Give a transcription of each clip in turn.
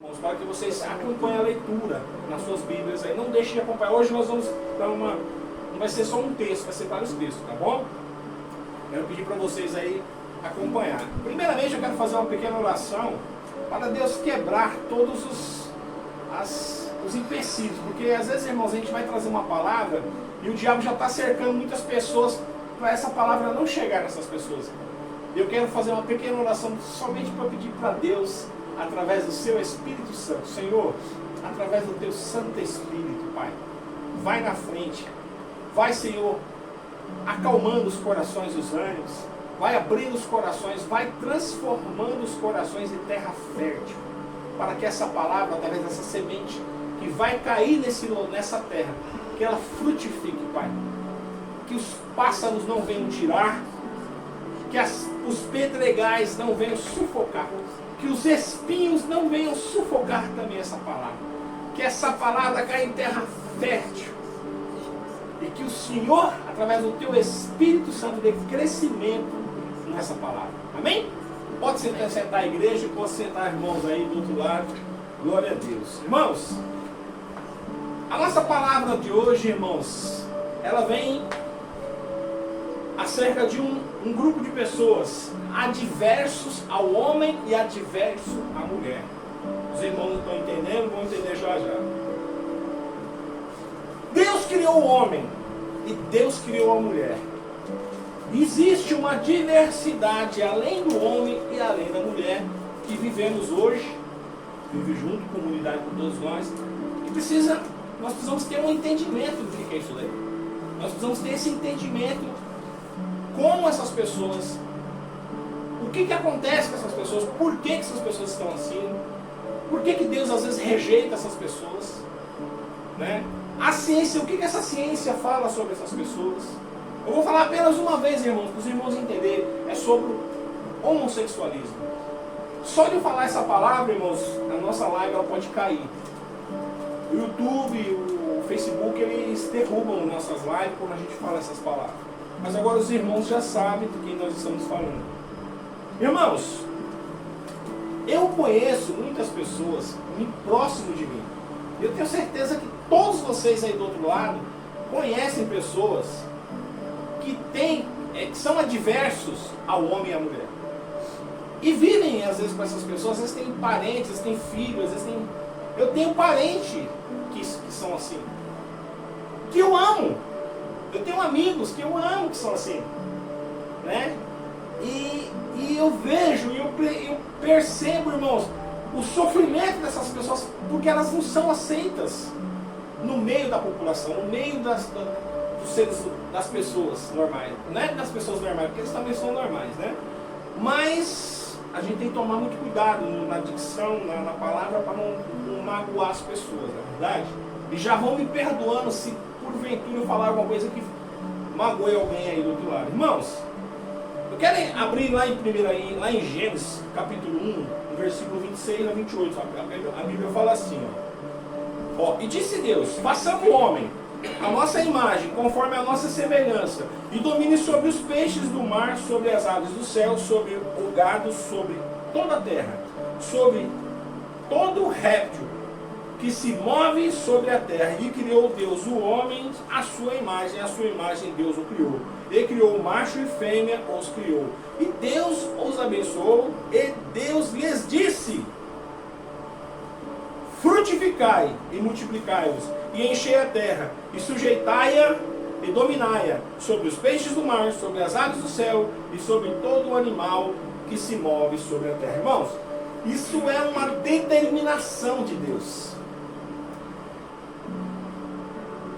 Irmãos, para que vocês acompanhem a leitura nas suas Bíblias aí. Não deixem de acompanhar. Hoje nós vamos dar uma... Não vai ser só um texto, vai ser vários textos, tá bom? Quero pedir para vocês aí acompanhar. Primeiramente eu quero fazer uma pequena oração para Deus quebrar todos os empecilhos. Porque às vezes, irmãos, a gente vai trazer uma palavra e o diabo já está cercando muitas pessoas para essa palavra não chegar nessas pessoas. Eu quero fazer uma pequena oração somente para pedir para Deus, através do seu Espírito Santo. Senhor, através do teu Santo Espírito, Pai, vai na frente. Vai, Senhor, acalmando os corações e os ânimos. Vai abrindo os corações, vai transformando os corações em terra fértil. Para que essa palavra, através dessa semente, que vai cair nessa terra, que ela frutifique, Pai. Que os pássaros não venham tirar, que os pedregais não venham sufocar, que os espinhos não venham sufocar também essa palavra. Que essa palavra caia em terra fértil. E que o Senhor, através do teu Espírito Santo, dê crescimento nessa palavra. Amém? Pode sentar a igreja, pode sentar irmãos aí do outro lado. Glória a Deus. Irmãos, a nossa palavra de hoje, irmãos, ela vem acerca de um grupo de pessoas adversos ao homem e adversos à mulher. Os irmãos não estão entendendo, vão entender já já. Deus criou o homem e Deus criou a mulher. Existe uma diversidade além do homem e além da mulher que vivemos hoje, vive junto, comunidade com todos nós, e nós precisamos ter um entendimento do que é isso daí. Nós precisamos ter esse entendimento. Como essas pessoas, o que acontece com essas pessoas, por que essas pessoas estão assim, por que Deus às vezes rejeita essas pessoas, né? A ciência, o que essa ciência fala sobre essas pessoas? Eu vou falar apenas uma vez, irmãos, para os irmãos entenderem, é sobre o homossexualismo. Só de eu falar essa palavra, irmãos, a nossa live ela pode cair. O YouTube, o Facebook, eles derrubam nossas lives quando a gente fala essas palavras. Mas agora os irmãos já sabem do que nós estamos falando. Irmãos, eu conheço muitas pessoas próximo de mim. Eu tenho certeza que todos vocês aí do outro lado conhecem pessoas que são adversos ao homem e à mulher. E vivem às vezes com essas pessoas, às vezes têm parentes, às vezes têm filhos, às vezes têm... Eu tenho parentes que são assim, que eu amo. Eu tenho amigos que eu amo que são assim, né? E eu vejo, eu percebo, irmãos, o sofrimento dessas pessoas, porque elas não são aceitas no meio da população, no meio dos seres, das pessoas normais. Não é das pessoas normais, porque eles também são normais, né? Mas a gente tem que tomar muito cuidado na dicção, na palavra, para não magoar as pessoas, não é verdade? E já vão me perdoando se porventura eu falar alguma coisa que magoe alguém aí do outro lado. Irmãos, eu quero abrir lá em Gênesis, capítulo 1, versículo 26 a 28. A Bíblia fala assim, ó. E disse Deus, façamos o homem, a nossa imagem, conforme a nossa semelhança, e domine sobre os peixes do mar, sobre as aves do céu, sobre o gado, sobre toda a terra, sobre todo réptil que se move sobre a terra. E criou Deus o homem à sua imagem Deus o criou. E criou macho e fêmea, os criou. E Deus os abençoou, e Deus lhes disse, frutificai e multiplicai-vos, e enchei a terra, e sujeitai-a e dominai-a sobre os peixes do mar, sobre as aves do céu, e sobre todo o animal que se move sobre a terra. Irmãos, isso é uma determinação de Deus.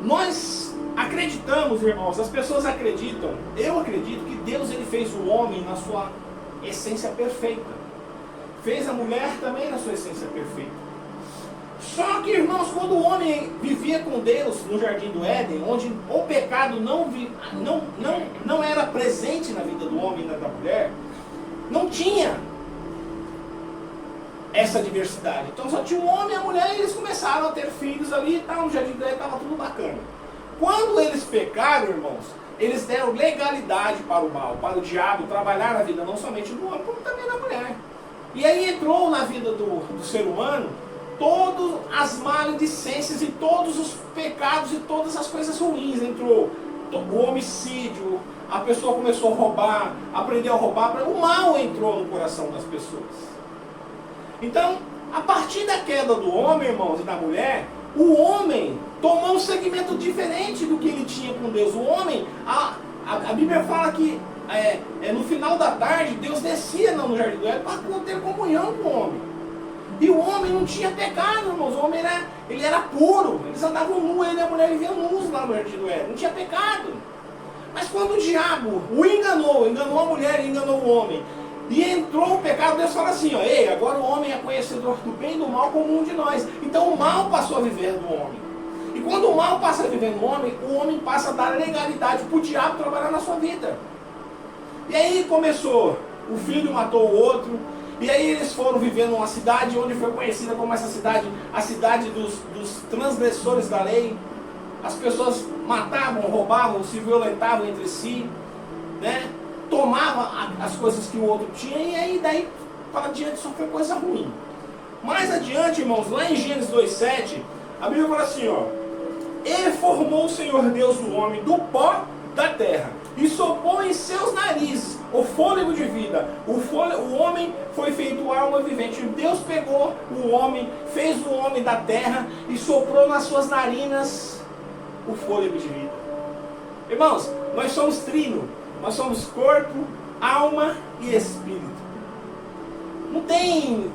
Nós acreditamos, irmãos, as pessoas acreditam, eu acredito que Deus ele fez o homem na sua essência perfeita. Fez a mulher também na sua essência perfeita. Só que, irmãos, quando o homem vivia com Deus no Jardim do Éden, onde o pecado não era presente na vida do homem e da mulher, não tinha essa diversidade. Então só tinha um homem e a mulher, e eles começaram a ter filhos ali e tal, no Jardim do Éden estava tudo bacana. Quando eles pecaram, irmãos, eles deram legalidade para o mal, para o diabo trabalhar na vida não somente do homem, como também da mulher. E aí entrou na vida do ser humano todas as maledicências e todos os pecados e todas as coisas ruins. Entrou o homicídio, a pessoa começou a roubar, aprendeu a roubar, o mal entrou no coração das pessoas. Então, a partir da queda do homem, irmãos, e da mulher, o homem tomou um segmento diferente do que ele tinha com Deus. O homem, a Bíblia fala que no final da tarde, Deus descia no jardim do Éden para ter comunhão com o homem. E o homem não tinha pecado, irmãos. O homem ele era puro. Eles andavam nus, ele e a mulher viviam nus lá no jardim do Éden. Não tinha pecado. Mas quando o diabo o enganou a mulher e enganou o homem, e entrou o pecado, Deus fala assim, ó, ei, agora o homem é conhecedor do bem e do mal como um de nós. Então o mal passou a viver no homem. E quando o mal passa a viver no homem, o homem passa a dar legalidade para o diabo trabalhar na sua vida. E aí começou, o filho matou o outro, e aí eles foram vivendo numa cidade onde foi conhecida como essa cidade, a cidade dos transgressores da lei. As pessoas matavam, roubavam, se violentavam entre si, né? Tomavam as coisas que o outro tinha, e aí daí para adiante só foi coisa ruim. Mais adiante, irmãos, lá em Gênesis 2,7, a Bíblia fala assim, ó, e formou o Senhor Deus o homem do pó da terra, e soprou em seus narizes o fôlego de vida. O homem foi feito alma vivente. Deus pegou o homem, fez o homem da terra e soprou nas suas narinas o fôlego de vida. Irmãos, nós somos trino. Nós somos corpo, alma e espírito. Não tem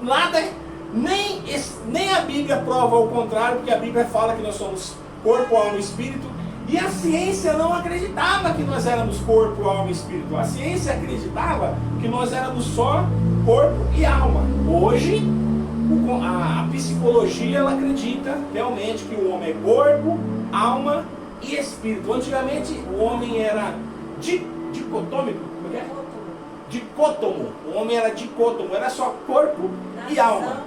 nada, nem a Bíblia prova o contrário, porque a Bíblia fala que nós somos corpo, alma e espírito. E a ciência não acreditava que nós éramos corpo, alma e espírito. A ciência acreditava que nós éramos só corpo e alma. Hoje, a psicologia ela acredita realmente que o homem é corpo, alma e espírito. Antigamente, o homem era dicotômico. Como é que é? Dicótomo. O homem era dicótomo, era só corpo e alma.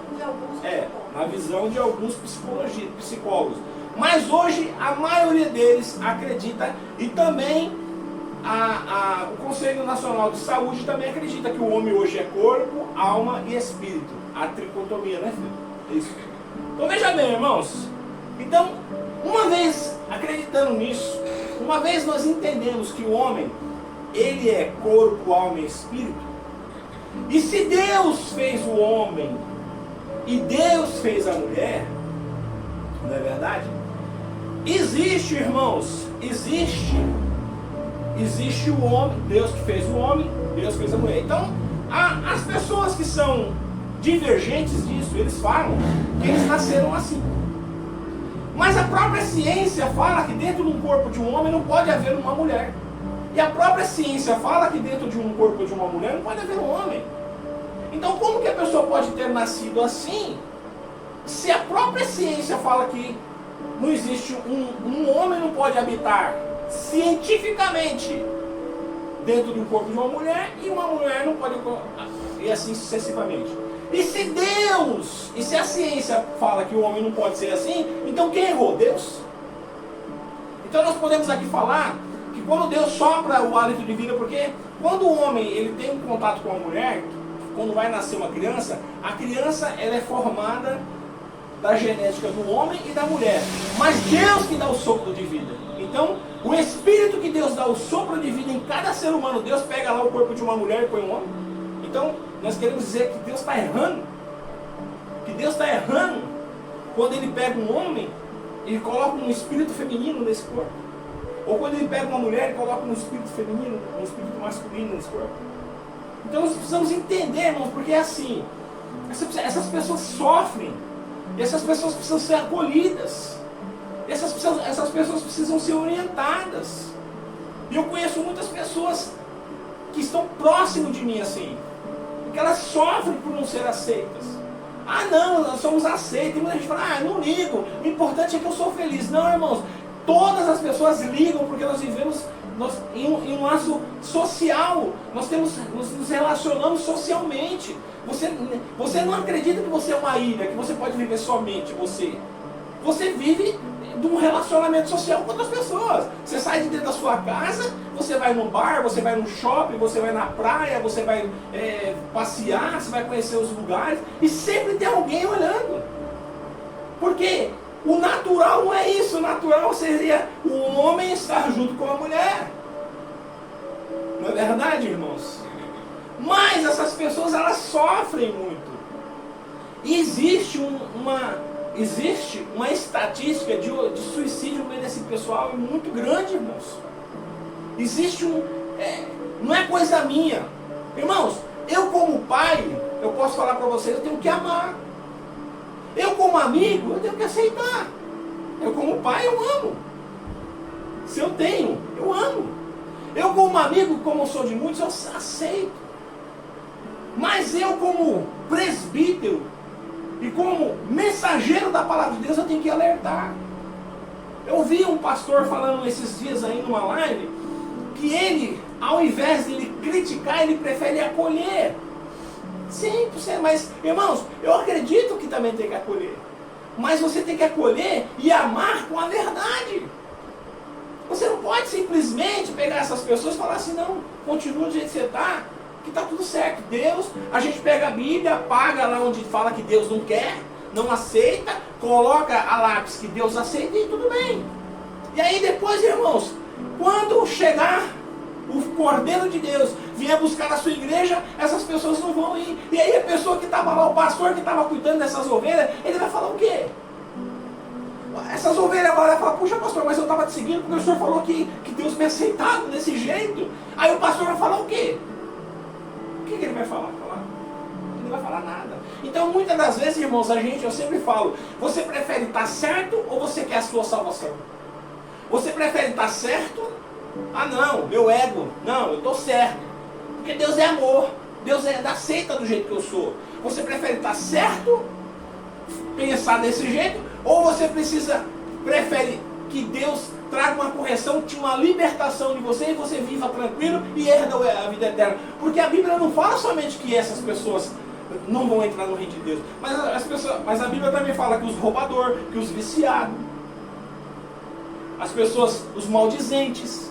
Na visão de alguns psicólogos. Mas hoje a maioria deles acredita, e também o Conselho Nacional de Saúde também acredita que o homem hoje é corpo, alma e espírito. A tricotomia, né, filho? Isso. Então veja bem, irmãos. Então, uma vez acreditando nisso, uma vez nós entendemos que o homem, ele é corpo, alma e espírito, e se Deus fez o homem e Deus fez a mulher, não é verdade? Existe, irmãos, existe o homem, Deus que fez o homem, Deus fez a mulher. Então, as pessoas que são divergentes disso, eles falam que eles nasceram assim. Mas a própria ciência fala que dentro de um corpo de um homem não pode haver uma mulher. E a própria ciência fala que dentro de um corpo de uma mulher não pode haver um homem. Então como que a pessoa pode ter nascido assim, se a própria ciência fala que não existe um homem não pode habitar cientificamente dentro de um corpo de uma mulher, e uma mulher não pode, e assim sucessivamente. E se Deus, e se a ciência fala que o homem não pode ser assim, então quem errou? Deus? Então nós podemos aqui falar que quando Deus sopra o hálito de vida, porque quando o homem ele tem um contato com a mulher, quando vai nascer uma criança, a criança ela é formada da genética do homem e da mulher, mas Deus que dá o sopro de vida. Então o Espírito que Deus dá o sopro de vida em cada ser humano, Deus pega lá o corpo de uma mulher e põe um homem. Então nós queremos dizer que Deus está errando, que Deus está errando quando ele pega um homem e coloca um espírito feminino nesse corpo, ou quando ele pega uma mulher e coloca um espírito feminino, um espírito masculino nesse corpo. Então nós precisamos entender, irmãos, porque é assim, essas pessoas sofrem, e essas pessoas precisam ser acolhidas, essas pessoas precisam ser orientadas. E eu conheço muitas pessoas que estão próximo de mim assim, porque elas sofrem por não ser aceitas. Ah não, nós somos aceitos. E muita gente fala, não ligo, o importante é que eu sou feliz. Não, irmãos, todas as pessoas ligam porque nós vivemos em um laço social, nós nos relacionamos socialmente. Você não acredita que você é uma ilha, que você pode viver somente você. Você vive de um relacionamento social com outras pessoas. Você sai de dentro da sua casa, você vai no bar, você vai no shopping, você vai na praia, você vai passear, você vai conhecer os lugares, e sempre tem alguém olhando. natural não é isso. O natural seria o homem estar junto com a mulher. Não é verdade, irmãos? Mas essas pessoas, elas sofrem muito. E existe uma estatística de suicídio no meio desse pessoal muito grande, irmãos. Existe não é coisa minha. Irmãos, eu como pai, eu posso falar para vocês, eu tenho que amar. Eu como amigo, eu tenho que aceitar. Eu como pai, eu amo. Se eu tenho, eu amo. Eu como amigo, como eu sou de muitos, eu aceito. Mas eu como presbítero e como mensageiro da palavra de Deus, eu tenho que alertar. Eu ouvi um pastor falando esses dias aí numa live, que ele, ao invés de ele criticar, ele prefere acolher. Sim, mas irmãos, eu acredito que também tem que acolher. Mas você tem que acolher e amar com a verdade. Você não pode simplesmente pegar essas pessoas e falar assim, não, continua do jeito que você está, que está tudo certo. Deus, a gente pega a Bíblia, apaga lá onde fala que Deus não quer, não aceita, coloca a lápis que Deus aceita e tudo bem. E aí depois, irmãos, quando chegar o Cordeiro de Deus vier buscar a sua igreja, essas pessoas não vão ir. E aí a pessoa que estava lá, o pastor que estava cuidando dessas ovelhas, ele vai falar o quê? Essas ovelhas agora vão falar, puxa pastor, mas eu estava te seguindo porque o senhor falou que Deus me aceitava desse jeito. Aí o pastor vai falar o quê? O que ele vai falar? Ele não vai falar nada. Então muitas das vezes, irmãos, eu sempre falo, você prefere estar certo ou você quer a sua salvação? Você prefere estar certo? Ah não, meu ego, não, eu estou certo. Porque Deus é amor, Deus aceita do jeito que eu sou. Você prefere estar certo, pensar desse jeito, ou você prefere que Deus traga uma correção, uma libertação de você e você viva tranquilo e herda a vida eterna? Porque a Bíblia não fala somente que essas pessoas não vão entrar no reino de Deus, mas a Bíblia também fala que os roubadores, que os viciados, as pessoas, os maldizentes,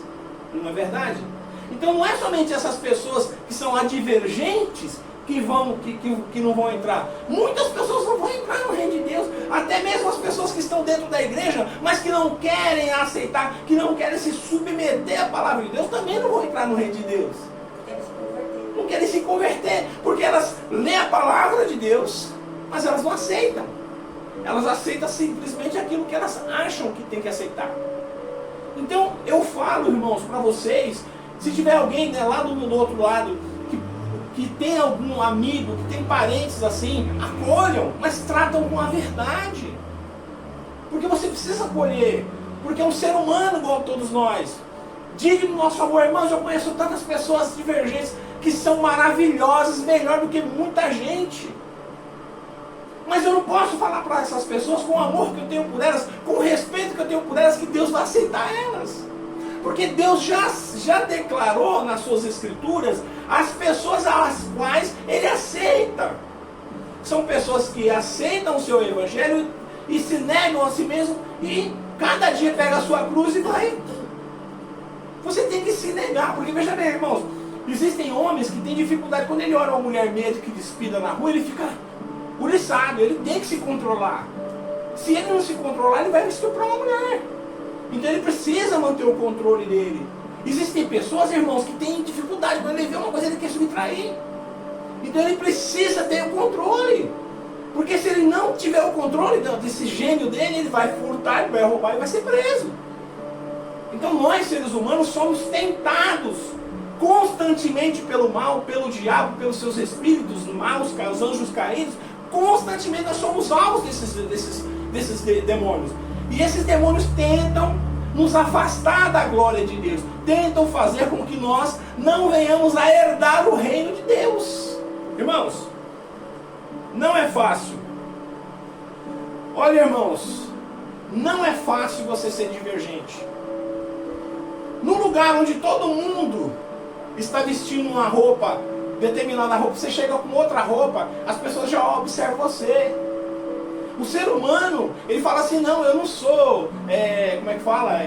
não é verdade? Então não é somente essas pessoas que são advergentes que não vão entrar. Muitas pessoas não vão entrar no reino de Deus. Até mesmo as pessoas que estão dentro da igreja, mas que não querem aceitar, que não querem se submeter à palavra de Deus, também não vão entrar no reino de Deus. Não querem se converter, porque elas lêem a palavra de Deus, mas elas não aceitam. Elas aceitam simplesmente aquilo que elas acham que tem que aceitar. Então eu falo, irmãos, para vocês, se tiver alguém, né, lá do outro lado, que tem algum amigo, que tem parentes assim, acolham, mas tratam com a verdade. Porque você precisa acolher, porque é um ser humano igual a todos nós. Digno do nosso amor, irmãos, eu conheço tantas pessoas divergentes que são maravilhosas, melhor do que muita gente. Mas eu não posso falar para essas pessoas com o amor que eu tenho por elas, com o respeito que eu tenho por elas, que Deus vai aceitar elas. Porque Deus já declarou nas suas escrituras as pessoas às quais Ele aceita. São pessoas que aceitam o seu evangelho e se negam a si mesmo e cada dia pega a sua cruz e vai. Você tem que se negar, porque veja bem, irmãos, existem homens que têm dificuldade, quando ele olha uma mulher mesmo que despida na rua, ele fica uriçado, ele tem que se controlar. Se ele não se controlar, ele vai estuprar uma mulher. Então ele precisa manter o controle dele. Existem pessoas, irmãos, que têm dificuldade, quando ele vê uma coisa, ele quer subtrair. Então ele precisa ter o controle. Porque se ele não tiver o controle desse gênio dele, ele vai furtar, ele vai roubar e vai ser preso. Então nós, seres humanos, somos tentados constantemente pelo mal, pelo diabo, pelos seus espíritos maus, os anjos caídos. Constantemente nós somos alvos desses demônios. E esses demônios tentam nos afastar da glória de Deus. Tentam fazer com que nós não venhamos a herdar o reino de Deus. Irmãos, não é fácil. Olha, irmãos, não é fácil você ser divergente. Num lugar onde todo mundo está vestindo uma roupa, determinada roupa, você chega com outra roupa, as pessoas já observam você. O ser humano, ele fala assim, não, eu não sou, como é que fala?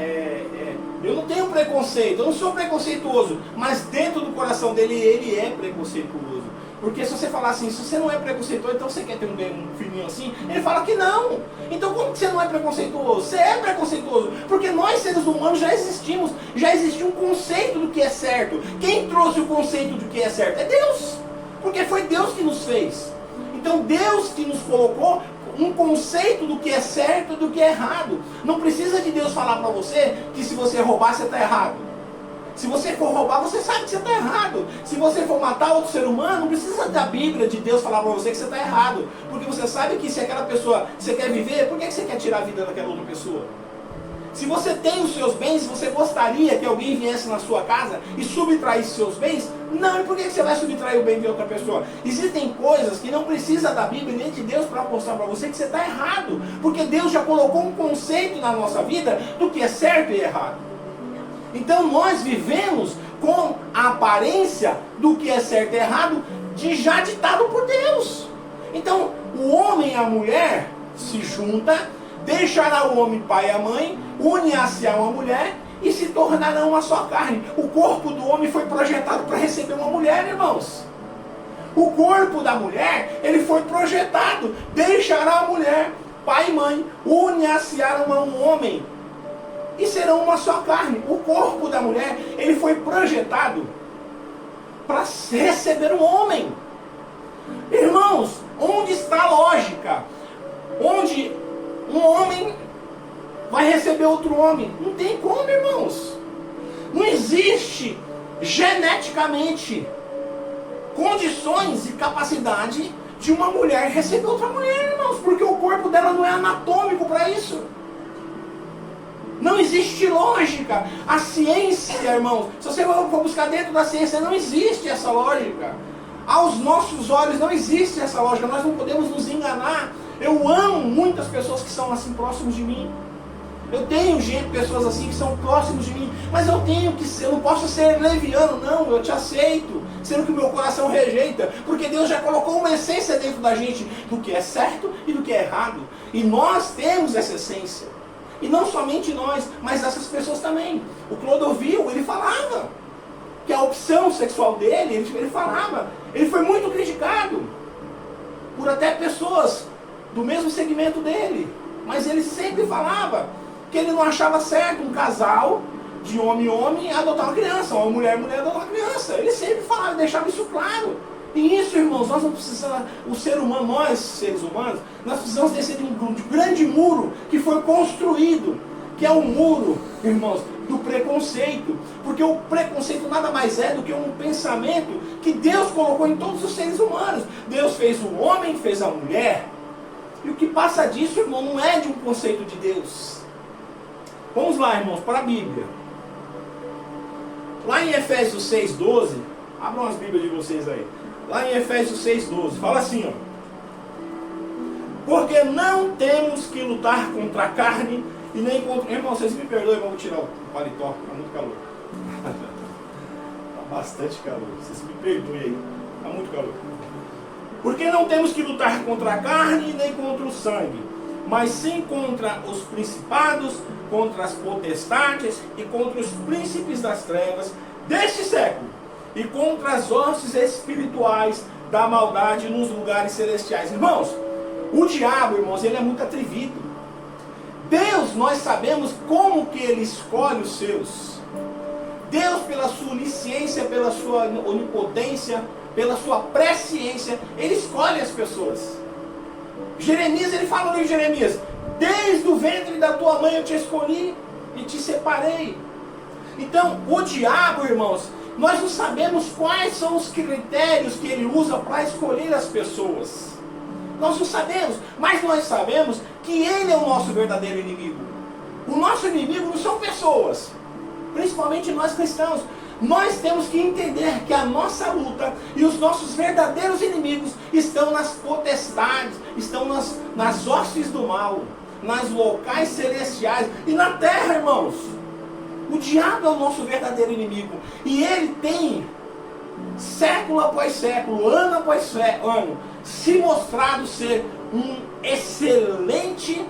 Eu não tenho preconceito, eu não sou preconceituoso, mas dentro do coração dele, ele é preconceituoso. Porque se você falar assim, se você não é preconceituoso, então você quer ter um filhinho assim? Ele fala que não. Então como que você não é preconceituoso? Você é preconceituoso. Porque nós seres humanos já existimos. Já existe um conceito do que é certo. Quem trouxe o conceito do que é certo? É Deus. Porque foi Deus que nos fez. Então Deus que nos colocou um conceito do que é certo e do que é errado. Não precisa de Deus falar para você que se você roubar, você está errado. Se você for roubar, você sabe que você está errado. Se você for matar outro ser humano, não precisa da Bíblia de Deus falar para você que você está errado. Porque você sabe que se aquela pessoa você quer viver, por que você quer tirar a vida daquela outra pessoa? Se você tem os seus bens, você gostaria que alguém viesse na sua casa e subtraísse seus bens? Não, e por que você vai subtrair o bem de outra pessoa? Existem coisas que não precisa da Bíblia nem de Deus para mostrar para você que você está errado. Porque Deus já colocou um conceito na nossa vida do que é certo e errado. Então nós vivemos com a aparência do que é certo e errado já ditado por Deus. Então o homem e a mulher se juntam, deixará o homem pai e a mãe, une-se a uma mulher e se tornarão uma só carne. O corpo do homem foi projetado para receber uma mulher, irmãos. O corpo da mulher, ele foi projetado, deixará a mulher, pai e mãe, une-se a um homem e serão uma só carne. O corpo da mulher, ele foi projetado para receber um homem. Irmãos, onde está a lógica? Onde um homem vai receber outro homem? Não tem como, irmãos. Não existe geneticamente condições e capacidade de uma mulher receber outra mulher, irmãos, porque o corpo dela não é anatômico para isso. Não existe lógica. A ciência, irmãos, se você for buscar dentro da ciência, não existe essa lógica. Aos nossos olhos não existe essa lógica. Nós não podemos nos enganar. Eu amo muitas pessoas que são assim próximos de mim. Eu tenho pessoas assim que são próximos de mim. Mas eu tenho que ser, eu não posso ser leviano, não. Eu te aceito, sendo que o meu coração rejeita. Porque Deus já colocou uma essência dentro da gente do que é certo e do que é errado. E nós temos essa essência. E não somente nós, mas essas pessoas também. O Clodovil, ele falava que a opção sexual dele, ele falava, ele foi muito criticado por até pessoas do mesmo segmento dele. Mas ele sempre falava que ele não achava certo um casal de homem e homem adotar uma criança, uma mulher e mulher adotar uma criança. Ele sempre falava, deixava isso claro. E isso, irmãos, nós não precisamos, o ser humano, nós seres humanos, nós precisamos descer de um grande muro que foi construído, que é o muro, irmãos, do preconceito. Porque o preconceito nada mais é do que um pensamento que Deus colocou em todos os seres humanos. Deus fez o homem, fez a mulher. E o que passa disso, irmão, não é de um conceito de Deus. Vamos lá, irmãos, para a Bíblia. Lá em Efésios 6,12, abram as Bíblias de vocês aí. Lá em Efésios 6,12, fala assim, ó. Porque não temos que lutar contra a carne e nem contra... Irmão, vocês me perdoem, vamos tirar o paletó, está muito calor. Está bastante calor, vocês me perdoem aí, está muito calor. Porque não temos que lutar contra a carne e nem contra o sangue, mas sim contra os principados, contra as potestades e contra os príncipes das trevas deste século, e contra as hostes espirituais da maldade nos lugares celestiais. Irmãos, o diabo, irmãos, ele é muito atrevido. Deus, nós sabemos como que ele escolhe os seus. Deus, pela sua onisciência, pela sua onipotência, pela sua presciência, ele escolhe as pessoas. Jeremias, ele fala no livro de Jeremias: desde o ventre da tua mãe eu te escolhi e te separei. Então, o diabo, irmãos, nós não sabemos quais são os critérios que ele usa para escolher as pessoas. Nós não sabemos, mas nós sabemos que ele é o nosso verdadeiro inimigo. O nosso inimigo não são pessoas, principalmente nós cristãos. Nós temos que entender que a nossa luta e os nossos verdadeiros inimigos estão nas potestades, estão nas hostes do mal, nas locais celestiais e na terra, irmãos. O diabo é o nosso verdadeiro inimigo. E ele tem, século após século, ano após ano, se mostrado ser um excelente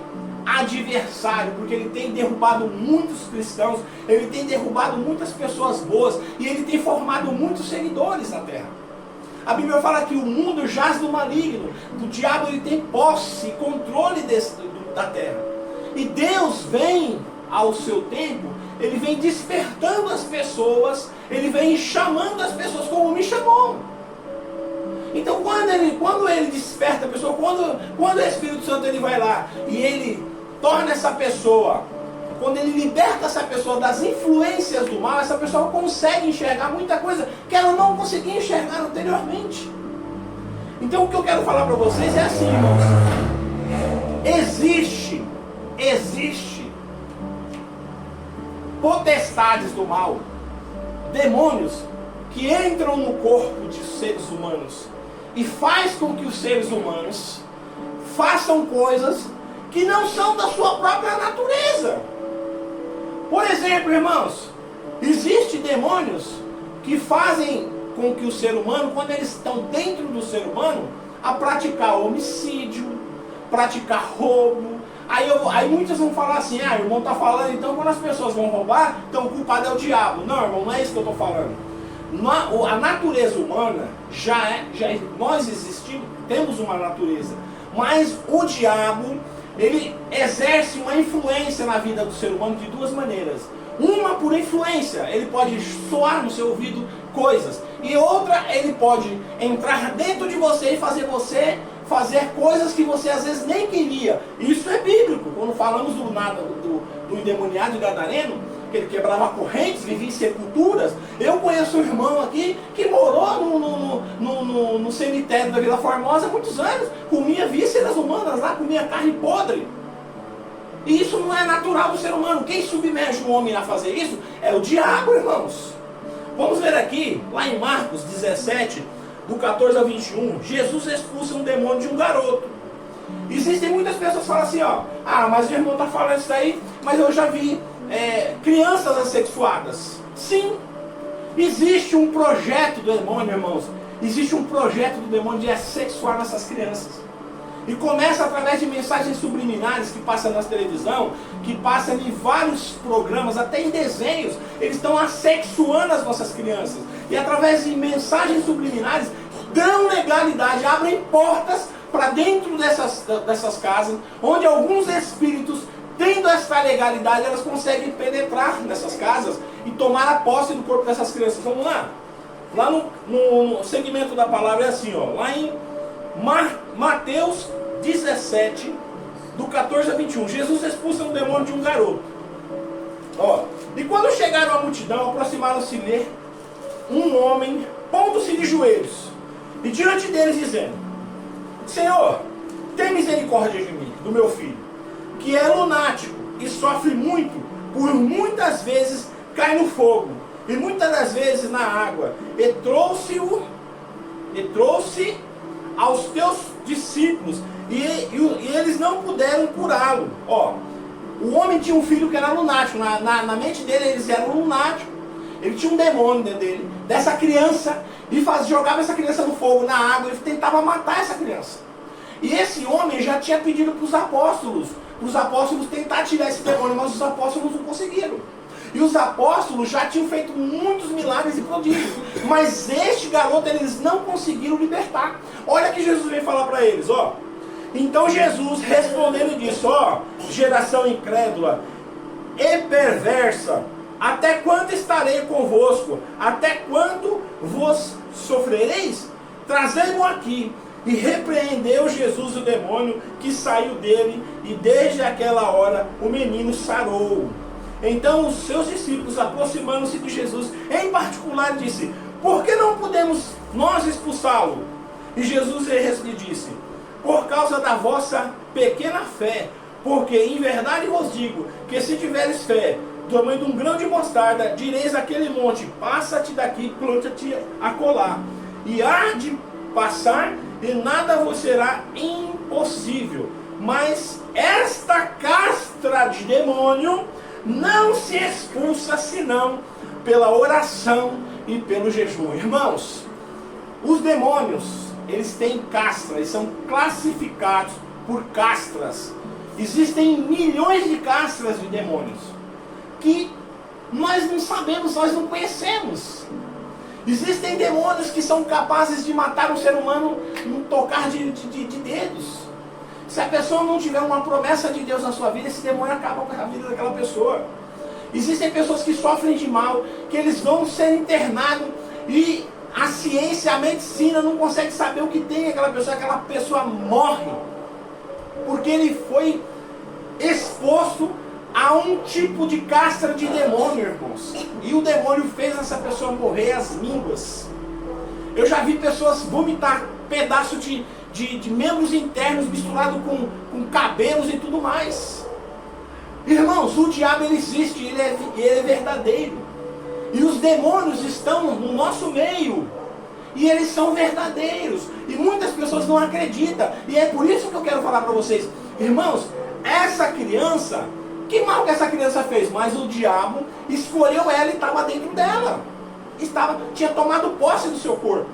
adversário, porque ele tem derrubado muitos cristãos, ele tem derrubado muitas pessoas boas, e ele tem formado muitos seguidores na terra. A Bíblia fala que o mundo jaz do maligno. O diabo ele tem posse e controle da terra. E Deus vem ao seu tempo, ele vem despertando as pessoas, ele vem chamando as pessoas como me chamou. Então quando ele desperta a pessoa, quando o Espírito Santo ele vai lá e ele torna essa pessoa, quando ele liberta essa pessoa das influências do mal, essa pessoa consegue enxergar muita coisa que ela não conseguia enxergar anteriormente. Então o que eu quero falar para vocês é assim, irmãos. Existe potestades do mal, demônios que entram no corpo de seres humanos e faz com que os seres humanos façam coisas que não são da sua própria natureza. Por exemplo, irmãos, existem demônios que fazem com que o ser humano, quando eles estão dentro do ser humano, a praticar homicídio, praticar roubo. Aí muitos vão falar assim, o irmão está falando, então quando as pessoas vão roubar, então o culpado é o diabo. Não, irmão, não é isso que eu estou falando. A natureza humana nós existimos, temos uma natureza, mas o diabo, ele exerce uma influência na vida do ser humano de duas maneiras. Uma por influência, ele pode soar no seu ouvido coisas, e outra, ele pode entrar dentro de você e fazer você fazer coisas que você às vezes nem queria. Isso é bíblico. Quando falamos do endemoniado e gadareno, que ele quebrava correntes, vivia em sepulturas. Eu conheço um irmão aqui que morou no cemitério da Vila Formosa há muitos anos, comia vísceras humanas lá, comia carne podre. E isso não é natural do ser humano. Quem submerge o homem a fazer isso é o diabo, irmãos. Vamos ver aqui, lá em Marcos 17, do 14 ao 21, Jesus expulsa um demônio de um garoto. Existem muitas pessoas que falam assim, mas o irmão está falando isso aí, mas eu já vi crianças assexuadas. Sim, existe um projeto do demônio, irmãos. Existe um projeto do demônio de assexuar essas crianças. E começa através de mensagens subliminares que passam na televisão, que passam em vários programas, até em desenhos. Eles estão assexuando as nossas crianças. E através de mensagens subliminares, dão legalidade, abrem portas para dentro dessas casas, onde alguns espíritos, tendo essa legalidade, elas conseguem penetrar nessas casas e tomar a posse do corpo dessas crianças. Vamos lá? Lá no segmento da palavra é assim, lá em Mateus 17, do 14 a 21. Jesus expulsa um demônio de um garoto. E quando chegaram à multidão, aproximaram-se-lhe um homem, pondo-se de joelhos, e diante deles dizendo: Senhor, tem misericórdia de mim, do meu filho, que é lunático e sofre muito, por muitas vezes cai no fogo, e muitas das vezes na água, e trouxe aos teus discípulos, e eles não puderam curá-lo. O homem tinha um filho que era lunático, na mente dele eles eram lunáticos. Ele tinha um demônio dentro dele, dessa criança, e jogava essa criança no fogo, na água, e tentava matar essa criança. E esse homem já tinha pedido para os apóstolos tentar tirar esse demônio, mas os apóstolos não conseguiram. E os apóstolos já tinham feito muitos milagres e prodígios, mas este garoto eles não conseguiram libertar. Olha que Jesus veio falar para eles, Então Jesus respondendo disse, geração incrédula e perversa, até quando estarei convosco? Até quando vos sofrereis? Trazei-mo aqui. E repreendeu Jesus o demônio que saiu dele, e desde aquela hora o menino sarou. Então os seus discípulos, aproximando-se de Jesus, em particular, disse: por que não podemos nós expulsá-lo? E Jesus lhe disse: por causa da vossa pequena fé, porque em verdade vos digo, que se tiveres fé, do tamanho de um grão de mostarda, direis àquele monte: passa-te daqui, planta-te acolá, e há de passar, e nada vos será impossível. Mas esta castra de demônio não se expulsa senão pela oração e pelo jejum. Irmãos, os demônios, eles têm castra, eles são classificados por castras. Existem milhões de castras de demônios que nós não sabemos, nós não conhecemos. Existem demônios que são capazes de matar um ser humano num tocar de dedos. Se a pessoa não tiver uma promessa de Deus na sua vida, esse demônio acaba com a vida daquela pessoa. Existem pessoas que sofrem de mal, que eles vão ser internados e a ciência, a medicina não consegue saber o que tem aquela pessoa morre. Porque ele foi exposto a um tipo de castra de demônio, irmãos. E o demônio fez essa pessoa morrer às línguas. Eu já vi pessoas vomitar pedaço de membros internos misturado com cabelos e tudo mais. Irmãos, o diabo ele existe, ele é verdadeiro. E os demônios estão no nosso meio. E eles são verdadeiros. E muitas pessoas não acreditam. E é por isso que eu quero falar para vocês. Irmãos, essa criança, que mal que essa criança fez? Mas o diabo escolheu ela e estava dentro dela. Tinha tomado posse do seu corpo.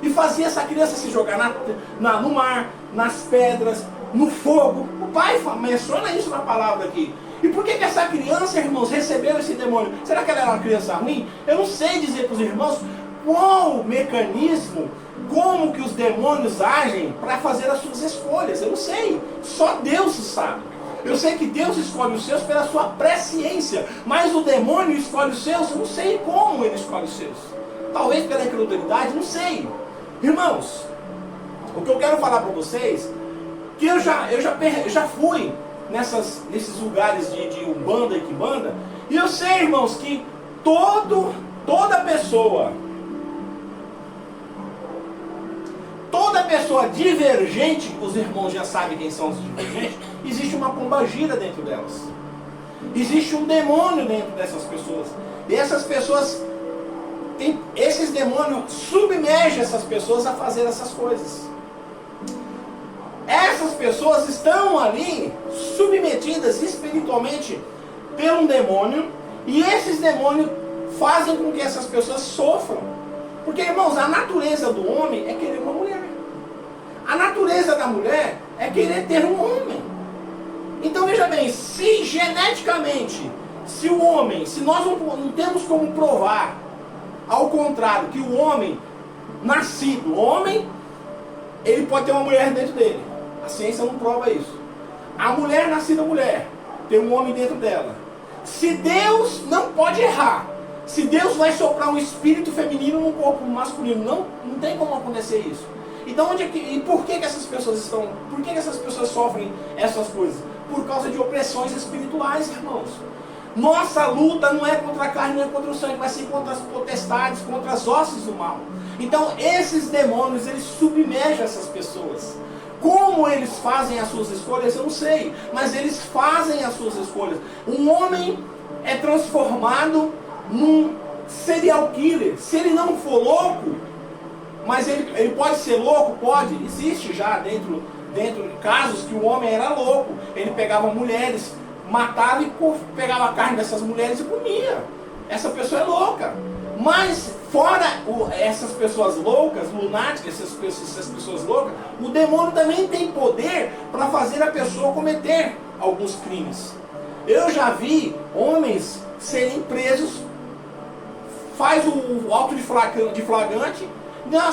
E fazia essa criança se jogar no mar, nas pedras, no fogo. O pai menciona isso na palavra aqui. E por que essa criança, irmãos, recebeu esse demônio? Será que ela era uma criança ruim? Eu não sei dizer para os irmãos qual o mecanismo, como que os demônios agem para fazer as suas escolhas. Eu não sei. Só Deus sabe. Eu sei que Deus escolhe os seus pela sua presciência. Mas o demônio escolhe os seus, eu não sei como ele escolhe os seus. Talvez pela incredulidade, não sei. Irmãos, o que eu quero falar para vocês, que eu já fui nesses lugares de Umbanda e Quimbanda, e eu sei, irmãos, que toda pessoa divergente, os irmãos já sabem quem são os divergentes, existe uma pombagira dentro delas. Existe um demônio dentro dessas pessoas. E essas pessoas, esses demônios submergem essas pessoas a fazer essas coisas. Essas pessoas estão ali submetidas espiritualmente por um demônio, e esses demônios fazem com que essas pessoas sofram. Porque, irmãos, a natureza do homem é querer uma mulher. A natureza da mulher é querer ter um homem. Então veja bem, se geneticamente, se nós não temos como provar, ao contrário, que o homem nascido homem, ele pode ter uma mulher dentro dele. A ciência não prova isso. A mulher nascida mulher, tem um homem dentro dela. Se Deus não pode errar, se Deus vai soprar um espírito feminino num corpo masculino, não tem como acontecer isso. Então e por que essas pessoas por que essas pessoas sofrem essas coisas? Por causa de opressões espirituais, irmãos. Nossa luta não é contra a carne, não é contra o sangue, mas sim contra as potestades, contra as hostes do mal. Então esses demônios, eles submergem essas pessoas. Como eles fazem as suas escolhas, eu não sei, mas eles fazem as suas escolhas. Um homem é transformado num serial killer. Se ele não for louco, mas ele pode ser louco, pode. Existe já dentro de casos que o homem era louco. Ele pegava mulheres, matava e pegava a carne dessas mulheres e comia. Essa pessoa é louca. Mas fora essas pessoas loucas, lunáticas, essas pessoas loucas, o demônio também tem poder para fazer a pessoa cometer alguns crimes. Eu já vi homens serem presos, faz o auto de flagrante,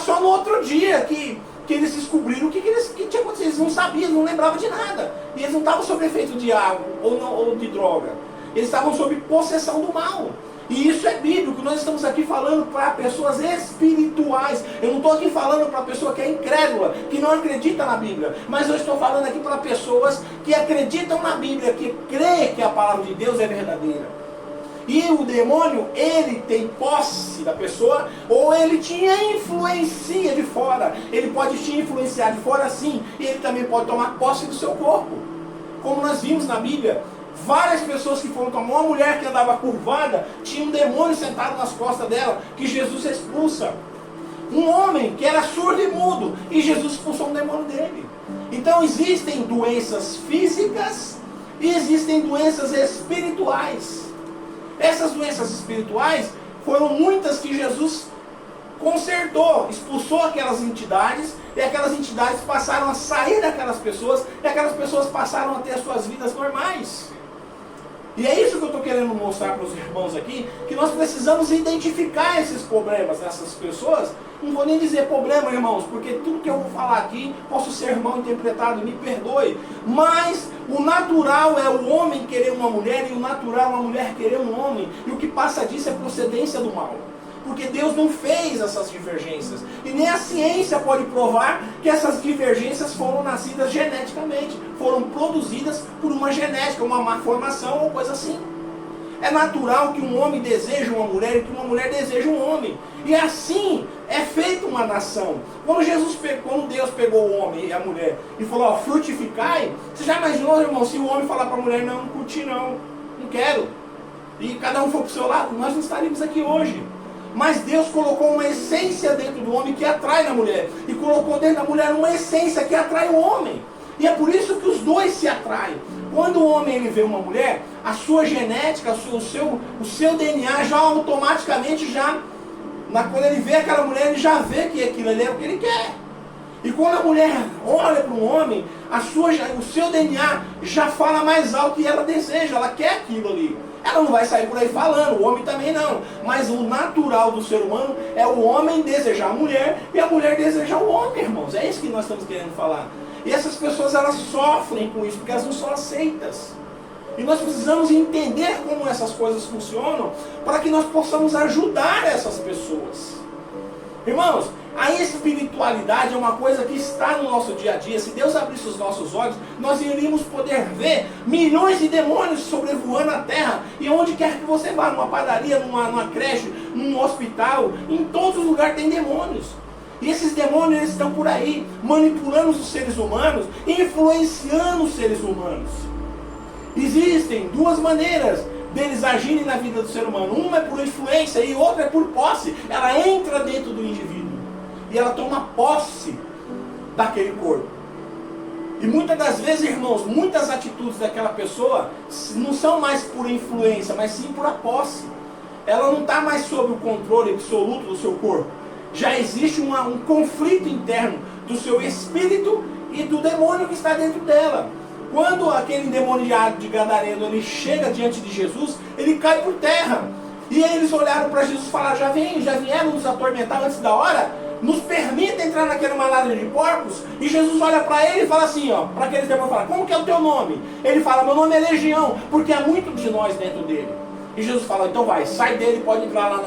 só no outro dia que eles descobriram o que tinha acontecido. Eles não sabiam, não lembravam de nada. E eles não estavam sob efeito de água ou de droga. Eles estavam sob possessão do mal. E isso é bíblico. Nós estamos aqui falando para pessoas espirituais. Eu não estou aqui falando para pessoa que é incrédula, que não acredita na Bíblia. Mas eu estou falando aqui para pessoas que acreditam na Bíblia, que creem que a palavra de Deus é verdadeira. E o demônio, ele tem posse da pessoa, ou ele te influencia de fora. Ele pode te influenciar de fora sim, e ele também pode tomar posse do seu corpo. Como nós vimos na Bíblia, várias pessoas que foram tomar, uma mulher que andava curvada, tinha um demônio sentado nas costas dela, que Jesus expulsa. Um homem que era surdo e mudo, e Jesus expulsou um demônio dele. Então existem doenças físicas e existem doenças espirituais. Essas doenças espirituais foram muitas que Jesus consertou, expulsou aquelas entidades, e aquelas entidades passaram a sair daquelas pessoas, e aquelas pessoas passaram a ter as suas vidas normais. E é isso que eu estou querendo mostrar para os irmãos aqui, que nós precisamos identificar esses problemas dessas pessoas. Não vou nem dizer problema, irmãos, porque tudo que eu vou falar aqui, posso ser mal interpretado, me perdoe. Mas o natural é o homem querer uma mulher e o natural é a mulher querer um homem. E o que passa disso é procedência do mal. Porque Deus não fez essas divergências. E nem a ciência pode provar que essas divergências foram nascidas geneticamente. Foram produzidas por uma genética, uma má formação ou coisa assim. É natural que um homem deseje uma mulher e que uma mulher deseje um homem. E assim é feita uma nação. Quando Deus pegou o homem e a mulher e falou, ó, frutificai, você já imaginou, irmão, se o homem falar para a mulher, não curti não quero. E cada um for para o seu lado, nós não estaríamos aqui hoje. Mas Deus colocou uma essência dentro do homem que atrai na mulher. E colocou dentro da mulher uma essência que atrai o homem. E é por isso que os dois se atraem. Quando o homem ele vê uma mulher, a sua genética, o seu DNA já automaticamente quando ele vê aquela mulher, ele já vê que aquilo ali é o que ele quer. E quando a mulher olha para um homem, o seu DNA já fala mais alto e ela deseja, ela quer aquilo ali. Ela não vai sair por aí falando, o homem também não. Mas o natural do ser humano é o homem desejar a mulher e a mulher desejar o homem, irmãos. É isso que nós estamos querendo falar. E essas pessoas, elas sofrem com isso, porque elas não são aceitas. E nós precisamos entender como essas coisas funcionam, para que nós possamos ajudar essas pessoas. Irmãos, a espiritualidade é uma coisa que está no nosso dia a dia. Se Deus abrisse os nossos olhos, nós iríamos poder ver milhões de demônios sobrevoando a terra. E onde quer que você vá, numa padaria, numa creche, num hospital, em todos os lugares tem demônios. E esses demônios, eles estão por aí, manipulando os seres humanos, influenciando os seres humanos. Existem duas maneiras deles agirem na vida do ser humano. Uma é por influência e outra é por posse. Ela entra dentro do indivíduo e ela toma posse daquele corpo. E muitas das vezes, irmãos, muitas atitudes daquela pessoa não são mais por influência, mas sim por a posse. Ela não está mais sob o controle absoluto do seu corpo. Já existe um conflito interno do seu espírito e do demônio que está dentro dela. Quando aquele demônio de Gadareno ele chega diante de Jesus, ele cai por terra. E aí eles olharam para Jesus e falaram, já vieram nos atormentar antes da hora? Nos permita entrar naquela manada de porcos? E Jesus olha para ele e fala assim, ó, para aqueles demônios, fala, como que é o teu nome? Ele fala, meu nome é Legião, porque há muito de nós dentro dele. E Jesus fala, então vai, sai dele e pode entrar lá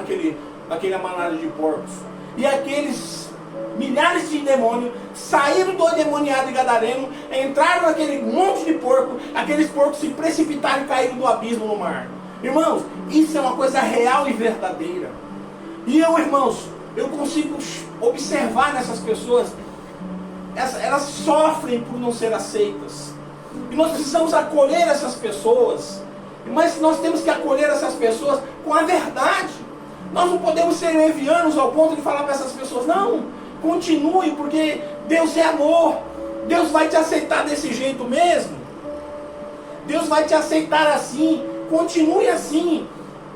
naquela manada de porcos. E aqueles milhares de demônios saíram do endemoniado de Gadareno, entraram naquele monte de porco, aqueles porcos se precipitaram e caíram do abismo no mar. Irmãos, isso é uma coisa real e verdadeira. E eu consigo observar nessas pessoas, elas sofrem por não ser aceitas. E nós precisamos acolher essas pessoas, mas nós temos que acolher essas pessoas com a verdade. Nós não podemos ser levianos ao ponto de falar para essas pessoas, não, continue, porque Deus é amor. Deus vai te aceitar desse jeito mesmo. Deus vai te aceitar assim. Continue assim.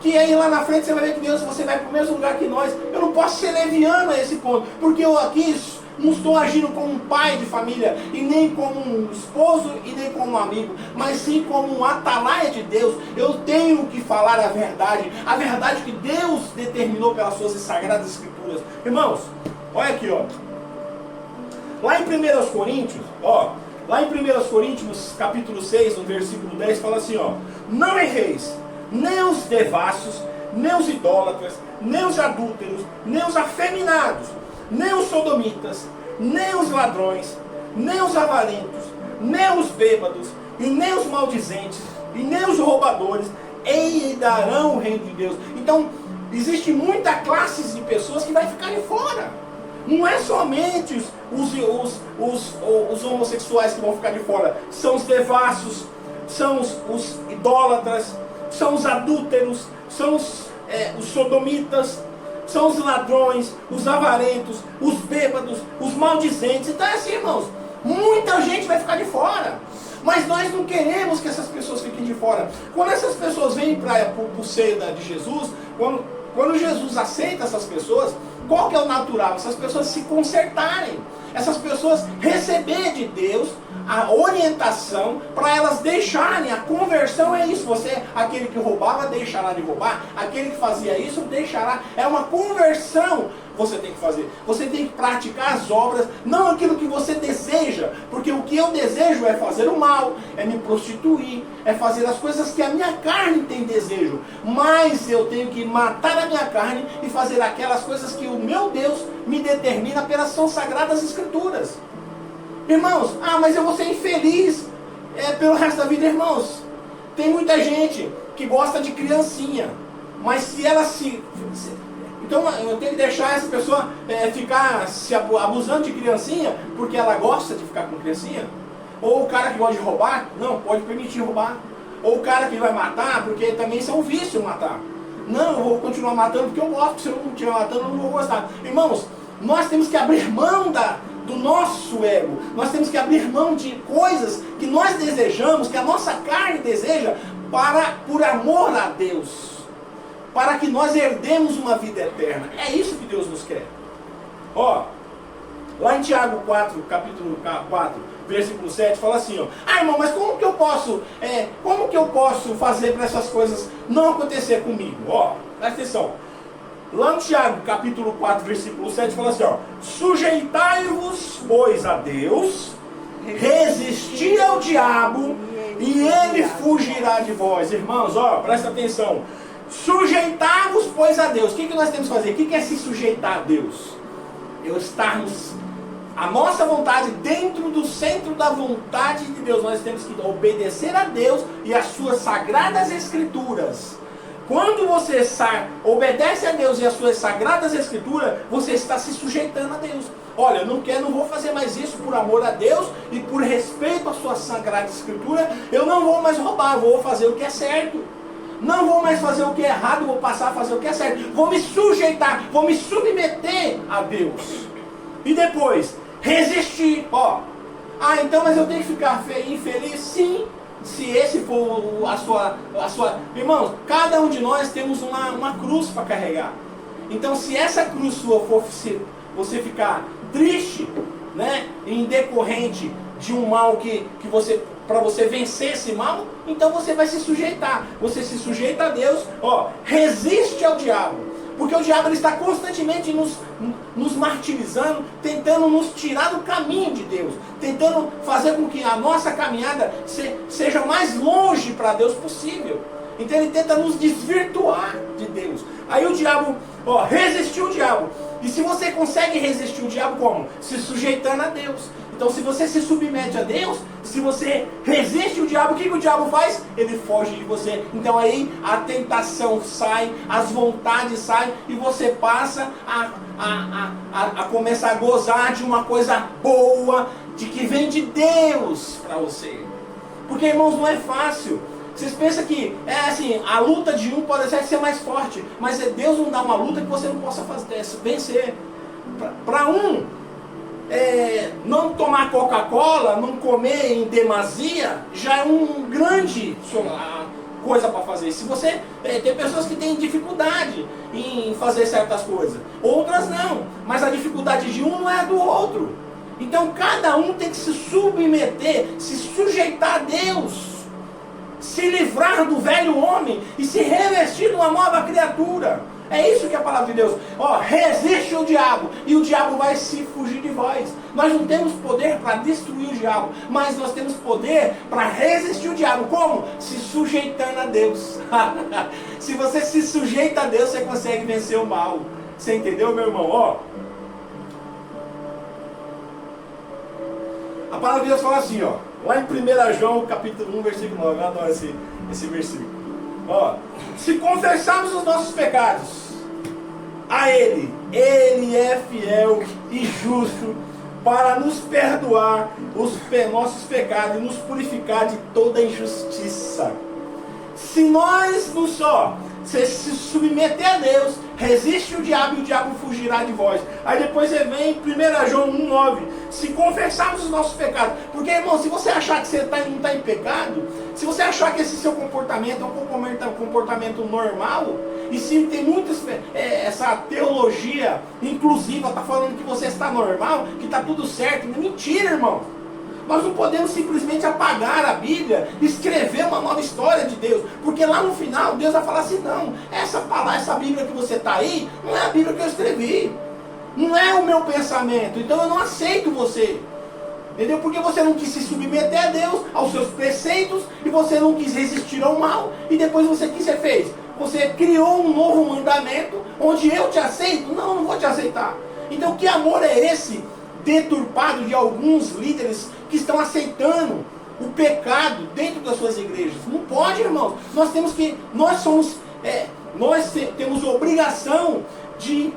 Que aí lá na frente você vai ver que Deus, você vai para o mesmo lugar que nós. Eu não posso ser leviano a esse ponto, porque eu aqui não estou agindo como um pai de família, e nem como um esposo, e nem como um amigo, mas sim como um atalaia de Deus. Eu tenho que falar a verdade que Deus determinou pelas suas sagradas escrituras. Irmãos, olha aqui, ó. Lá em 1 Coríntios, lá em 1 Coríntios, capítulo 6, no versículo 10, fala assim, ó, não erreis, nem os devassos, nem os idólatras, nem os adúlteros, nem os afeminados, nem os sodomitas, nem os ladrões, nem os avarentos, nem os bêbados, e nem os maldizentes, e nem os roubadores herdarão o reino de Deus. Então, existe muita classe de pessoas que vai ficar de fora. Não é somente os homossexuais que vão ficar de fora. São os devassos, são os idólatras, são os adúlteros, são os sodomitas, são os ladrões, os avarentos, os bêbados, os maldizentes. Então é assim, irmãos, muita gente vai ficar de fora. Mas nós não queremos que essas pessoas fiquem de fora. Quando essas pessoas vêm para o seio de Jesus, quando Jesus aceita essas pessoas, Qual que é o natural? Essas pessoas se consertarem. Essas pessoas receberem de Deus a orientação para elas deixarem. A conversão é isso. Você, aquele que roubava, deixará de roubar. Aquele que fazia isso, deixará. É uma conversão você tem que fazer. Você tem que praticar as obras, não aquilo que você deseja. Porque o que eu desejo é fazer o mal, é me prostituir, é fazer as coisas que a minha carne tem desejo. Mas eu tenho que matar a minha carne e fazer aquelas coisas que o meu Deus me determina pelas são sagradas escrituras. Irmãos, mas eu vou ser infeliz pelo resto da vida. Irmãos, tem muita gente que gosta de criancinha, mas se ela então eu tenho que deixar essa pessoa ficar se abusando de criancinha porque ela gosta de ficar com criancinha? Ou o cara que gosta de roubar, não, pode permitir roubar. Ou o cara que vai matar, porque também isso é um vício matar. Não, eu vou continuar matando porque eu gosto, porque se eu não continuar matando eu não vou gostar. Irmãos, nós temos que abrir mão do nosso ego. Nós temos que abrir mão de coisas que nós desejamos, que a nossa carne deseja, por amor a Deus. Para que nós herdemos uma vida eterna. É isso que Deus nos quer. Lá em Tiago 4, capítulo 4, versículo 7, fala assim, irmão, mas como que eu posso fazer para essas coisas não acontecer comigo? Presta atenção. Lá no Tiago, capítulo 4, versículo 7, fala assim, sujeitai-vos, pois, a Deus, resisti ao diabo, e ele fugirá de vós. Irmãos, presta atenção. Sujeitai-vos, pois, a Deus. O que nós temos que fazer? O que é se sujeitar a Deus? Estarmos a nossa vontade dentro do centro da vontade de Deus. Nós temos que obedecer a Deus e às suas sagradas escrituras. Quando você obedece a Deus e às suas sagradas escrituras, você está se sujeitando a Deus. Olha, não vou fazer mais isso por amor a Deus e por respeito à sua sagrada escritura. Eu não vou mais roubar, vou fazer o que é certo. Não vou mais fazer o que é errado, vou passar a fazer o que é certo. Vou me sujeitar, vou me submeter a Deus. E depois, resistir. Então, mas eu tenho que ficar infeliz? Sim. Se esse for a sua... Irmãos, cada um de nós temos uma cruz para carregar. Então, se essa cruz sua for você ficar triste, né, em decorrente de um mal para você vencer esse mal, então você vai se sujeitar. Você se sujeita a Deus, resiste ao diabo. Porque o diabo ele está constantemente nos martirizando, tentando nos tirar do caminho de Deus, tentando fazer com que a nossa caminhada seja mais longe para Deus possível. Então ele tenta nos desvirtuar de Deus. Aí o diabo, resistiu o diabo. E se você consegue resistir o diabo como? Se sujeitando a Deus. Então se você se submete a Deus, se você resiste o diabo, o que o diabo faz? Ele foge de você. Então aí a tentação sai, as vontades saem e você passa a começar a gozar de uma coisa boa, de que vem de Deus para você. Porque, irmãos, não é fácil. Vocês pensam que a luta de um pode ser mais forte, mas Deus não dá uma luta que você não possa vencer. Para não tomar Coca-Cola, não comer em demasia, já é um grande coisa para fazer. Se você tem pessoas que têm dificuldade em fazer certas coisas, outras não, mas a dificuldade de um não é a do outro. Então cada um tem que se submeter, se sujeitar a Deus, se livrar do velho homem e se revestir de uma nova criatura. É isso que é a palavra de Deus. Resiste o diabo e o diabo vai se fugir de vós. Nós não temos poder para destruir o diabo, mas nós temos poder para resistir o diabo. Como? Se sujeitando a Deus. Se você se sujeita a Deus, você consegue vencer o mal. Você entendeu, meu irmão? A palavra de Deus fala assim, lá em 1 João capítulo 1, versículo 9. Eu adoro esse versículo. Se confessarmos os nossos pecados a Ele é fiel e justo para nos perdoar os nossos pecados e nos purificar de toda injustiça. Se nós Você se submeter a Deus, resiste o diabo e o diabo fugirá de vós. Aí depois vem 1 João 1,9. Se confessarmos os nossos pecados. Porque, irmão, se você achar que você não está em pecado, se você achar que esse seu comportamento é um comportamento normal, e se tem muita essa teologia inclusiva, está falando que você está normal, que está tudo certo. Mentira, irmão. Nós não podemos simplesmente apagar a Bíblia, escrever uma nova história de Deus, porque lá no final Deus vai falar assim, não, essa Bíblia que você está aí, não é a Bíblia que eu escrevi, não é o meu pensamento, então eu não aceito você, entendeu? Porque você não quis se submeter a Deus, aos seus preceitos, e você não quis resistir ao mal, e depois você, o que você fez? Você criou um novo mandamento, onde eu te aceito? Não, não vou te aceitar. Então que amor é esse, deturpado de alguns líderes que estão aceitando o pecado dentro das suas igrejas? Não pode, irmãos. Nós temos obrigação de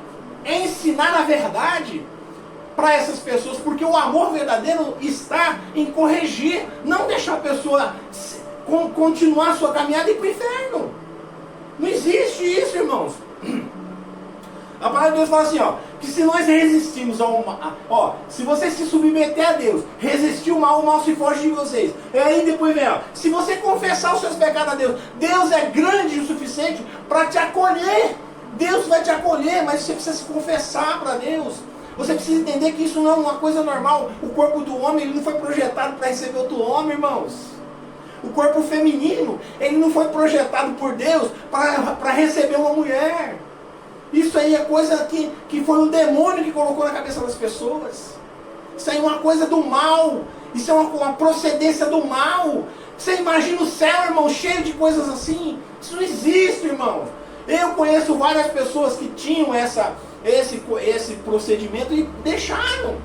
ensinar a verdade para essas pessoas, porque o amor verdadeiro está em corrigir, não deixar a pessoa continuar a sua caminhada e ir para o inferno. Não existe isso, irmãos. A palavra de Deus fala assim, ó, que se nós resistirmos ao mal, se você se submeter a Deus, resistir o mal se foge de vocês. E aí depois vem, se você confessar os seus pecados a Deus, Deus é grande o suficiente para te acolher. Deus vai te acolher, mas você precisa se confessar para Deus. Você precisa entender que isso não é uma coisa normal. O corpo do homem, ele não foi projetado para receber outro homem, irmãos. O corpo feminino, ele não foi projetado por Deus para receber uma mulher. Isso aí é coisa que foi um demônio que colocou na cabeça das pessoas. Isso aí é uma coisa do mal. Isso é uma procedência do mal. Você imagina o céu, irmão, cheio de coisas assim? Isso não existe, irmão. Eu conheço várias pessoas que tinham esse procedimento e deixaram.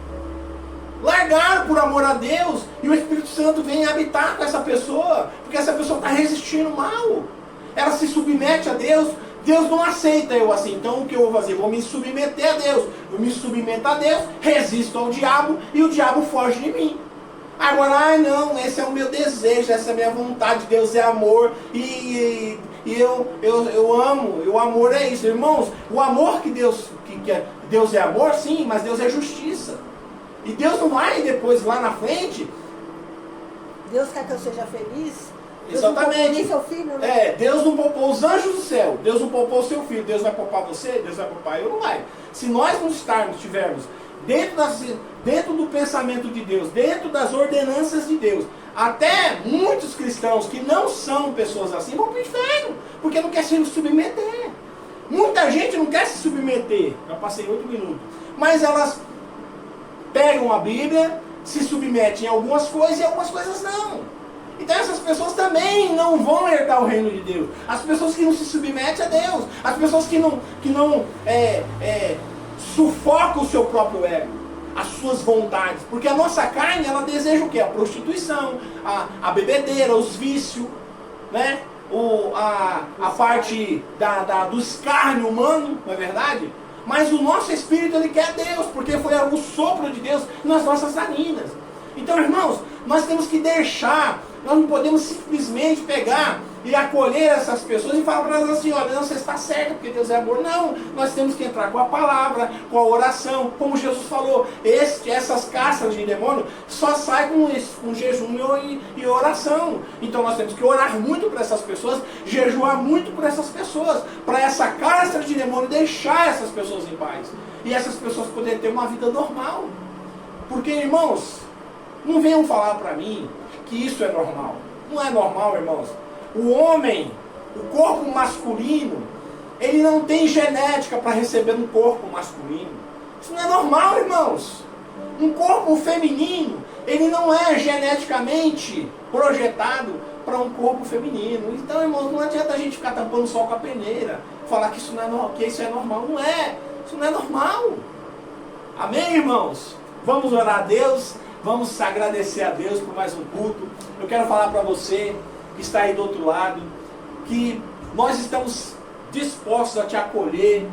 Largaram por amor a Deus. E o Espírito Santo vem habitar com essa pessoa. Porque essa pessoa está resistindo mal. Ela se submete a Deus. Deus não aceita eu assim, então o que eu vou fazer? Vou me submeter a Deus. Eu me submeto a Deus, resisto ao diabo e o diabo foge de mim. Agora, não, esse é o meu desejo, essa é a minha vontade, Deus é amor e eu amo, o amor é isso. Irmãos, o amor que Deus é amor, sim, mas Deus é justiça. E Deus não vai depois lá na frente. Deus quer que eu seja feliz? Exatamente. Deus não poupou seu filho, né? Deus não poupou os anjos do céu. Deus não poupou o seu filho. Deus vai poupar você? Deus vai poupar eu? Não vai. Se nós não estivermos dentro do pensamento de Deus, dentro das ordenanças de Deus, até muitos cristãos que não são pessoas assim vão para o inferno, porque não quer se submeter. Muita gente não quer se submeter. Já passei 8 minutos. Mas elas pegam a Bíblia, se submetem em algumas coisas e algumas coisas não. Então essas pessoas também não vão herdar o reino de Deus. As pessoas que não se submetem a Deus. As pessoas que não sufocam o seu próprio ego. As suas vontades. Porque a nossa carne, ela deseja o quê? A prostituição, a bebedeira, os vícios, né? A parte do escárnio humano, não é verdade? Mas o nosso espírito, ele quer Deus. Porque foi o sopro de Deus nas nossas narinas. Então, irmãos, nós temos que deixar. Nós não podemos simplesmente pegar e acolher essas pessoas e falar para elas assim, olha, não, você está certo, porque Deus é amor. Não, nós temos que entrar com a palavra, com a oração, como Jesus falou, essas castas de demônio só saem com jejum e oração. Então nós temos que orar muito para essas pessoas, jejuar muito por essas pessoas, para essa castra de demônio deixar essas pessoas em paz. E essas pessoas poderem ter uma vida normal. Porque, irmãos, não venham falar para mim que isso é normal. Não é normal, irmãos. O homem, o corpo masculino, ele não tem genética para receber um corpo masculino. Isso não é normal, irmãos. Um corpo feminino, ele não é geneticamente projetado para um corpo feminino. Então, irmãos, não adianta a gente ficar tampando o sol com a peneira, falar que isso é normal. Não é. Isso não é normal. Amém, irmãos? Vamos orar a Deus. Vamos agradecer a Deus por mais um culto. Eu quero falar para você que está aí do outro lado, que nós estamos dispostos a te acolher,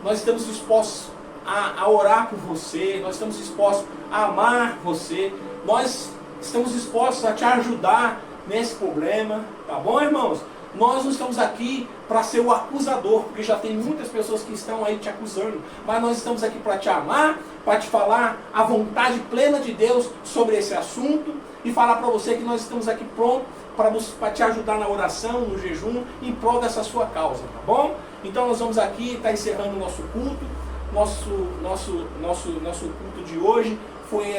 nós estamos dispostos a orar por você, nós estamos dispostos a amar você, nós estamos dispostos a te ajudar nesse problema, tá bom, irmãos? Nós não estamos aqui para ser o acusador, porque já tem muitas pessoas que estão aí te acusando. Mas nós estamos aqui para te amar, para te falar a vontade plena de Deus sobre esse assunto e falar para você que nós estamos aqui prontos para te ajudar na oração, no jejum, em prol dessa sua causa, tá bom? Então nós vamos aqui, está encerrando o nosso culto. Nosso culto de hoje foi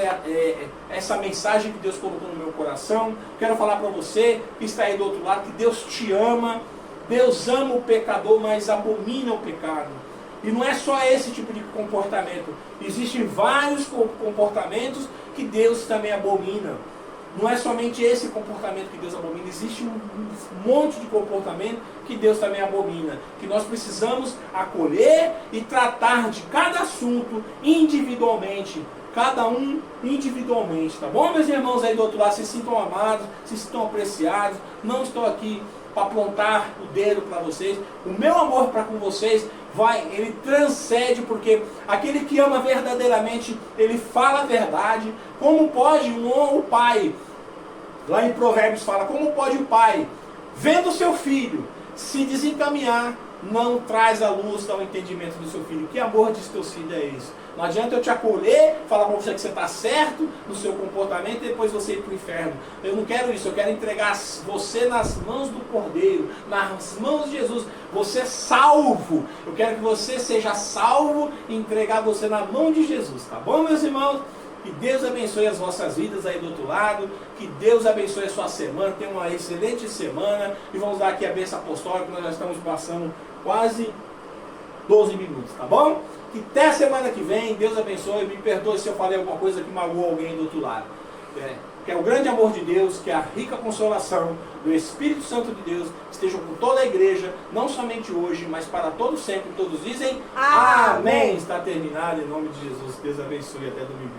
essa mensagem que Deus colocou no meu coração. Quero falar para você que está aí do outro lado, que Deus te ama. Deus ama o pecador, mas abomina o pecado. E não é só esse tipo de comportamento. Existem vários comportamentos que Deus também abomina. Não é somente esse comportamento que Deus abomina, existe um monte de comportamento que Deus também abomina, que nós precisamos acolher e tratar de cada assunto individualmente, cada um individualmente, tá bom, meus irmãos aí do outro lado? Se sintam amados, se sintam apreciados. Não estou aqui para apontar o dedo para vocês. O meu amor para com vocês ele transcende, porque aquele que ama verdadeiramente, ele fala a verdade. Como pode o pai, lá em Provérbios fala, como pode o pai, vendo o seu filho se desencaminhar, não traz a luz ao entendimento do seu filho? Que amor de teus filhos é esse? Não adianta eu te acolher, falar para você que você está certo no seu comportamento e depois você ir para o inferno. Eu não quero isso, eu quero entregar você nas mãos do Cordeiro, nas mãos de Jesus. Você é salvo. Eu quero que você seja salvo e entregar você na mão de Jesus, tá bom, meus irmãos? Que Deus abençoe as vossas vidas aí do outro lado. Que Deus abençoe a sua semana. Tenha uma excelente semana. E vamos dar aqui a bênção apostólica. Nós já estamos passando quase 12 minutos, tá bom? Que até a semana que vem. Deus abençoe. Me perdoe se eu falei alguma coisa que magoou alguém do outro lado. Que é o grande amor de Deus, que é a rica consolação do Espírito Santo de Deus estejam com toda a igreja, não somente hoje, mas para todos sempre. Todos dizem amém. Está terminado em nome de Jesus. Deus abençoe até domingo.